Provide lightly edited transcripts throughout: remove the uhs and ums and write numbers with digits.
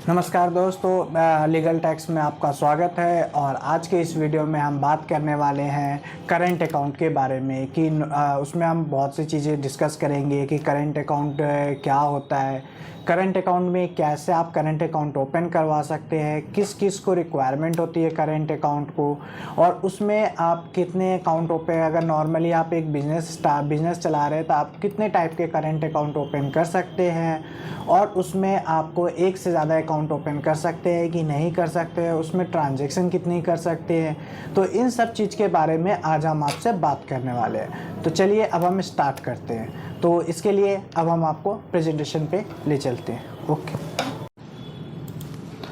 नमस्कार दोस्तों, legal tax में आपका स्वागत है। और आज के इस वीडियो में हम बात करने वाले हैं करंट अकाउंट के बारे में कि उसमें हम बहुत सी चीज़ें डिस्कस करेंगे कि करंट अकाउंट क्या होता है, करंट अकाउंट में कैसे आप करंट अकाउंट ओपन करवा सकते हैं, किस किस को रिक्वायरमेंट होती है करंट अकाउंट को, और उसमें आप कितने अकाउंट ओपन, अगर नॉर्मली आप एक बिजनेस चला रहे हैं तो आप कितने टाइप के करंट अकाउंट ओपन कर सकते हैं, और उसमें आपको एक से ज़्यादा अकाउंट ओपन कर सकते हैं कि नहीं कर सकते हैं, उसमें ट्रांजैक्शन कितनी कर सकते हैं। तो इन सब चीज़ के बारे में आज हम आपसे बात करने वाले हैं। तो चलिए अब हम स्टार्ट करते हैं। तो इसके लिए अब हम आपको प्रेजेंटेशन पे ले चलते हैं। ओके,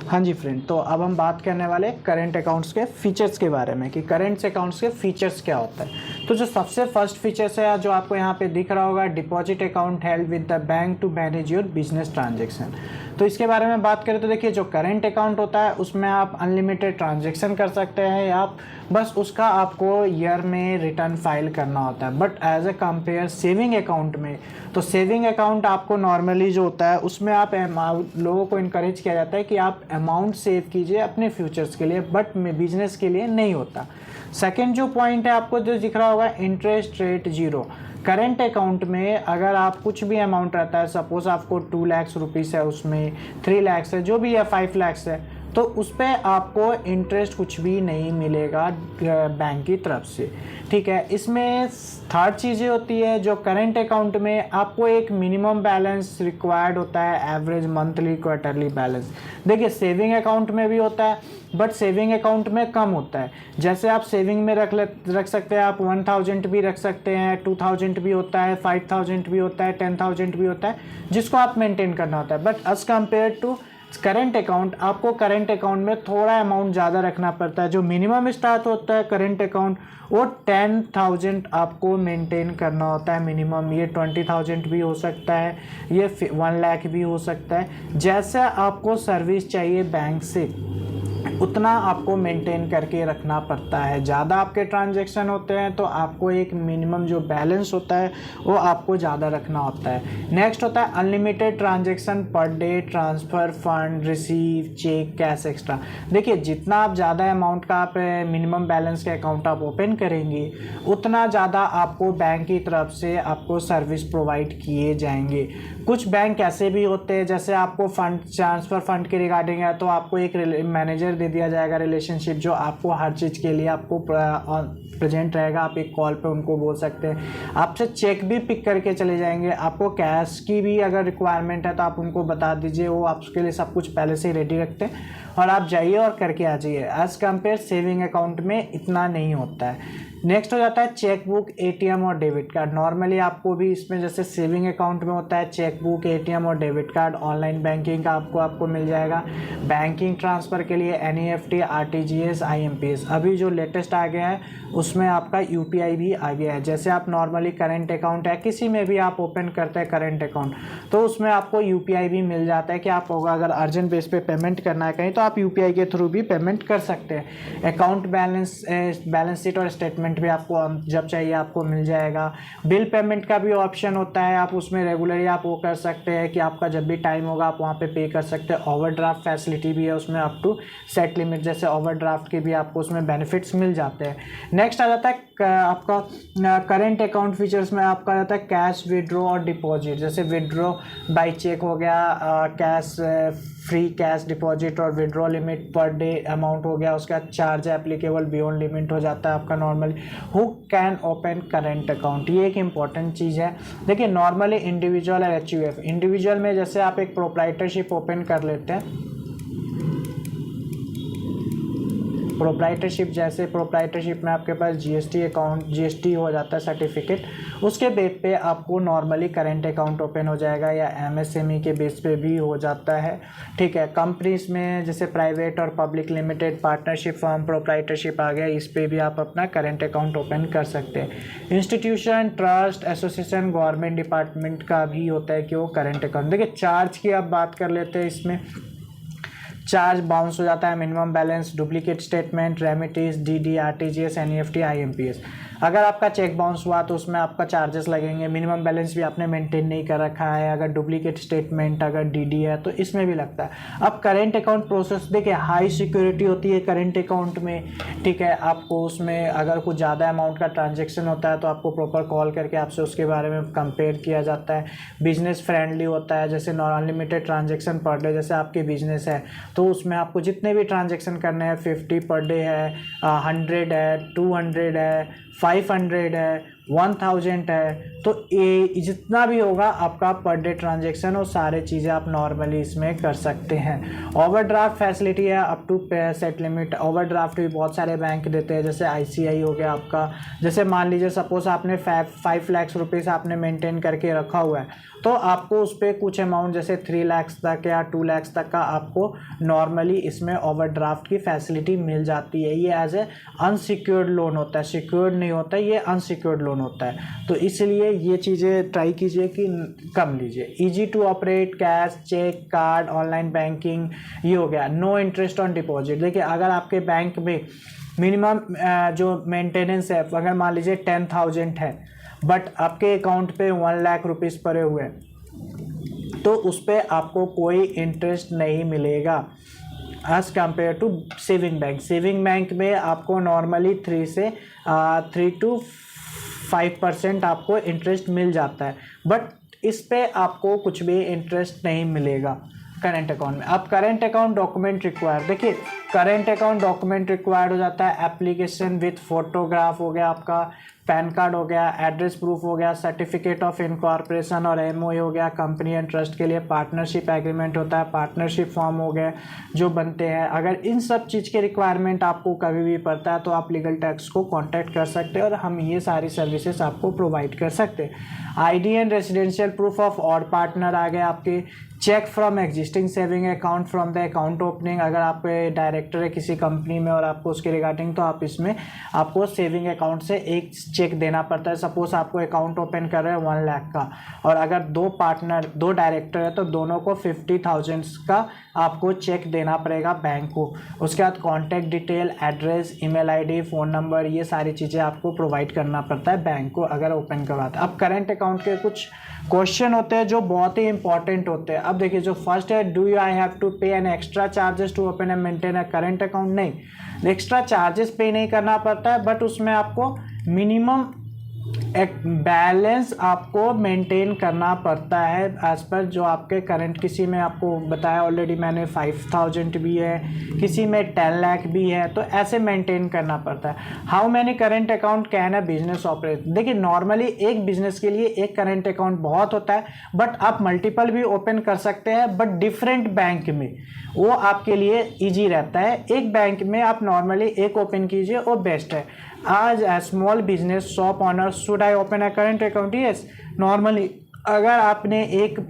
हाँ जी फ्रेंड, तो अब हम बात करने वाले करंट अकाउंट्स के फीचर्स के बारे में कि करंट अकाउंट्स के फीचर्स क्या होता है। तो जो सबसे फर्स्ट फीचर्स है जो आपको यहाँ पे दिख रहा होगा, deposit account held with the bank to manage your business transaction. तो इसके बारे में बात करें तो देखिए, जो करंट अकाउंट होता है उसमें आप अनलिमिटेड ट्रांजेक्शन कर सकते हैं, या आप बस उसका आपको ईयर में रिटर्न फाइल करना होता है। But as a compare saving account में, तो सेविंग अकाउंट आपको नॉर्मली जो होता है उसमें आप लोगों को इनकरेज किया जाता है कि आप अमाउंट सेव कीजिए अपने फ्यूचर्स के लिए, बट बिजनेस के लिए नहीं होता। सेकेंड जो पॉइंट है आपको जो दिख रहा होगा, interest rate zero. Current account में अगर आप कुछ भी अमाउंट रहता है, सपोज आपको 2 लाख रुपीस है, उसमें 3 लाख है, जो भी है 5 लाख है, तो उस पर आपको इंटरेस्ट कुछ भी नहीं मिलेगा बैंक की तरफ से। ठीक है, इसमें थर्ड चीज़ें होती है जो करंट अकाउंट में आपको एक मिनिमम बैलेंस रिक्वायर्ड होता है, एवरेज मंथली क्वार्टरली बैलेंस। देखिए, सेविंग अकाउंट में भी होता है, बट सेविंग अकाउंट में कम होता है। जैसे आप सेविंग में रख सकते हैं, आप 1000 भी रख सकते हैं, 2000 भी होता है, 5000 भी होता है, 10,000 भी होता है, जिसको आप मेंटेन करना होता है। But as compare to current account, आपको करंट अकाउंट में थोड़ा अमाउंट ज़्यादा रखना पड़ता है। जो मिनिमम स्टार्ट होता है करंट अकाउंट, वो 10,000 आपको मेंटेन करना होता है मिनिमम। ये 20,000 भी हो सकता है, ये 1 लाख भी हो सकता है। जैसे आपको सर्विस चाहिए बैंक से, उतना आपको मेंटेन करके रखना पड़ता है। ज़्यादा आपके ट्रांजैक्शन होते हैं तो आपको एक मिनिमम जो बैलेंस होता है वो आपको ज़्यादा रखना होता है। नेक्स्ट होता है unlimited transaction per day, transfer, fund, receive, cheque, cash extra. देखिए, जितना आप ज़्यादा अमाउंट का आप मिनिमम बैलेंस के अकाउंट आप ओपन करेंगे, उतना ज़्यादा आपको बैंक की तरफ से आपको सर्विस प्रोवाइड किए जाएंगे। कुछ बैंक ऐसे भी होते हैं, जैसे आपको फंड ट्रांसफ़र, फंड के रिगार्डिंग है तो आपको एक मैनेजर दे दिया जाएगा रिलेशनशिप, जो आपको हर चीज़ के लिए आपको प्रेजेंट रहेगा। आप एक कॉल पे उनको बोल सकते हैं, आपसे चेक भी पिक करके चले जाएंगे। आपको कैश की भी अगर रिक्वायरमेंट है तो आप उनको बता दीजिए, वो आपके लिए सब कुछ पहले से ही रेडी रखते हैं और आप जाइए और करके आ जाइए। एज कम्पेयर सेविंग अकाउंट में इतना नहीं होता है। नेक्स्ट हो जाता है चेक बुक, एटीएम और डेबिट कार्ड। नॉर्मली आपको भी इसमें जैसे सेविंग अकाउंट में होता है चेक बुक, एटीएम और डेबिट कार्ड, ऑनलाइन बैंकिंग का आपको मिल जाएगा। बैंकिंग ट्रांसफ़र के लिए एनईएफटी, आरटीजीएस, आईएमपीएस। अभी जो लेटेस्ट आ गया है उसमें आपका यूपीआई भी आ गया है। जैसे आप नॉर्मली करंट अकाउंट है, किसी में भी आप ओपन करते हैं करंट अकाउंट, तो उसमें आपको यूपीआई भी मिल जाता है कि आप अगर अर्जेंट बेस पे पेमेंट करना है कहीं, तो आप यूपीआई के थ्रू भी पेमेंट कर सकते हैं। अकाउंट बैलेंस शीट और स्टेटमेंट भी आपको जब चाहिए आपको मिल जाएगा। बिल पेमेंट का भी ऑप्शन होता है, आप उसमें रेगुलरली आप वो कर सकते हैं कि आपका जब भी टाइम होगा आप वहाँ पे कर सकते हैं। ओवरड्राफ्ट फैसिलिटी भी है उसमें, अप टू सेट लिमिट जैसे ओवरड्राफ्ट के भी आपको उसमें बेनिफिट्स मिल जाते हैं। नेक्स्ट आ जाता है आपका करंट अकाउंट फीचर्स में आपका आ जाता है कैश विड्रॉ और डिपॉजिट। जैसे विड्रॉ बाय चेक हो गया, कैश फ्री कैश डिपॉजिट और withdraw limit per day amount हो गया, उसका चार्ज एप्लीकेबल बियॉन्ड लिमिट हो जाता है आपका। Normally who can open current account, ये एक इंपॉर्टेंट चीज़ है। देखिए, नॉर्मली इंडिविजुअल और एचयूएफ। इंडिविजुअल में जैसे आप एक प्रोप्राइटरशिप ओपन कर लेते हैं, प्रोप्राइटरशिप, जैसे प्रोप्राइटरशिप में आपके पास जीएसटी अकाउंट, जीएसटी हो जाता है सर्टिफिकेट, उसके बेस पे आपको नॉर्मली करंट अकाउंट ओपन हो जाएगा, या एमएसएमई के बेस पे भी हो जाता है। ठीक है, कंपनीज में जैसे प्राइवेट और public limited, partnership firm, proprietorship आ गया, इस पे भी आप अपना करंट अकाउंट ओपन कर सकते हैं। Institution, trust, association, government department का भी होता है कि वो करंट अकाउंट। देखिए, चार्ज की आप बात कर लेते हैं। इसमें चार्ज बाउंस हो जाता है, minimum balance, duplicate statement, remittance, DD, RTGS, NEFT, IMPS. अगर आपका चेक बाउंस हुआ तो उसमें आपका चार्जेस लगेंगे, मिनिमम बैलेंस भी आपने मेंटेन नहीं कर रखा है, अगर डुप्लीकेट स्टेटमेंट, अगर डीडी है तो इसमें भी लगता है। अब करेंट अकाउंट प्रोसेस देखिए हाई सिक्योरिटी होती है करेंट अकाउंट में, ठीक है। आपको उसमें अगर कुछ ज़्यादा अमाउंट का ट्रांजेक्शन होता है तो आपको प्रॉपर कॉल करके आपसे उसके बारे में कंपेयर किया जाता है। बिजनेस फ्रेंडली होता है, जैसे non unlimited transaction per day, जैसे आपकी बिजनेस है तो उसमें आपको जितने भी ट्रांजेक्शन करने हैं 50 पर डे है, 100 है, 200 है, 500 है, 1000 है, तो ये जितना भी होगा आपका पर डे ट्रांजेक्शन, वो सारे चीज़ें आप नॉर्मली इसमें कर सकते हैं। ओवरड्राफ्ट फैसिलिटी है up to set limit. Overdraft भी बहुत सारे बैंक देते हैं, जैसे आईसीआई हो गया आपका। जैसे मान लीजिए सपोज आपने 5 लाख रुपीज़ आपने मेंटेन करके रखा हुआ है तो आपको उस पर कुछ अमाउंट जैसे 3 लाख तक या 2 लाख तक का आपको नॉर्मली इसमें ओवरड्राफ्ट की फैसिलिटी मिल जाती है। ये एज ए अनसिक्योर्ड लोन होता है, सिक्योर्ड नहीं होता है, ये अनसिक्योर्ड लोन होता है। तो इसलिए ये चीज़ें ट्राई कीजिए कि कम लीजिए। Easy to operate, cash, cheque, card, online banking, ये हो गया। No interest on deposit. देखिए अगर आपके बैंक में मिनिमम जो मेंटेनेंस है, अगर मान लीजिए 10,000 है बट आपके अकाउंट पे 1 लाख रुपीज़ पड़े हुए हैं तो उस पर आपको कोई इंटरेस्ट नहीं मिलेगा as compare to saving bank. Saving bank में आपको नॉर्मली 3 to 5% आपको इंटरेस्ट मिल जाता है, बट इस पे आपको कुछ भी इंटरेस्ट नहीं मिलेगा करेंट अकाउंट में। अब करेंट अकाउंट डॉक्यूमेंट रिक्वायर्ड, देखिए करेंट अकाउंट डॉक्यूमेंट रिक्वायर्ड हो जाता है। एप्लीकेशन विथ फोटोग्राफ हो गया, आपका पैन कार्ड हो गया, एड्रेस प्रूफ हो गया, सर्टिफिकेट ऑफ इनकॉर्पोरेशन और एमओए हो गया। कंपनी एंड ट्रस्ट के लिए पार्टनरशिप एग्रीमेंट होता है, पार्टनरशिप फॉर्म हो गए जो बनते हैं। अगर इन सब चीज़ के रिक्वायरमेंट आपको कभी भी पड़ता है तो आप लीगल टैक्स को कांटेक्ट कर सकते हैं और हम ये सारी सर्विसेज आपको प्रोवाइड कर सकते हैं। ID and residential proof of all partner आ गए आपके। Cheque from existing saving account from the account opening, अगर आप डायरेक्टर है किसी कंपनी में और आपको उसके रिगार्डिंग तो आप इसमें आपको सेविंग अकाउंट से एक चेक देना पड़ता है। सपोज आपको अकाउंट ओपन कर रहे हैं 1 लाख का और अगर 2 डायरेक्टर है तो दोनों को 50,000 का आपको चेक देना पड़ेगा बैंक को। उसके बाद contact detail, address, email ID, phone number, ये सारी चीज़ें आपको प्रोवाइड करना पड़ता है बैंक को अगर ओपन करवाते हैं। अब करेंट अकाउंट के कुछ क्वेश्चन होते हैं जो बहुत ही इंपॉर्टेंट होते हैं। अब देखिए जो फर्स्ट है, do you I have to pay an extra charges to open and maintain a current account? नहीं, एक्स्ट्रा चार्जेस पे नहीं करना पड़ता है, बट उसमें आपको मिनिमम एक बैलेंस आपको मेंटेन करना पड़ता है एज पर जो आपके करंट। किसी में आपको बताया ऑलरेडी मैंने 5,000 भी है, किसी में 10 लाख भी है, तो ऐसे मेंटेन करना पड़ता है। How many current account can a business operate? देखिए नॉर्मली एक बिजनेस के लिए एक करंट अकाउंट बहुत होता है, बट आप मल्टीपल भी ओपन कर सकते हैं, बट डिफरेंट बैंक में, वो आपके लिए ईजी रहता है। एक बैंक में आप नॉर्मली एक ओपन कीजिए, वो बेस्ट है। आज small business shop owner, should I open a current account? Yes, normally अगर आपने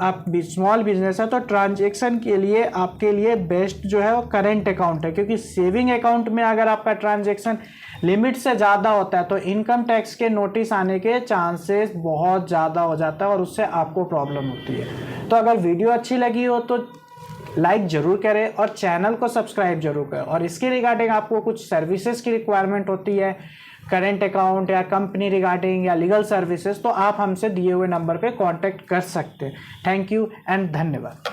आप स्मॉल बिजनेस है तो ट्रांजेक्शन के लिए आपके लिए बेस्ट जो है वो करंट अकाउंट है, क्योंकि सेविंग अकाउंट में अगर आपका ट्रांजेक्शन लिमिट से ज़्यादा होता है तो इनकम टैक्स के नोटिस आने के चांसेस बहुत ज़्यादा हो जाता है और उससे आपको प्रॉब्लम होती है। तो अगर वीडियो अच्छी लगी हो तो लाइक ज़रूर करें और चैनल को सब्सक्राइब जरूर करें। और इसके रिगार्डिंग आपको कुछ सर्विसेज की रिक्वायरमेंट होती है, करेंट अकाउंट या कंपनी रिगार्डिंग या लीगल सर्विसेज, तो आप हमसे दिए हुए नंबर पे कांटेक्ट कर सकते हैं। थैंक यू एंड धन्यवाद।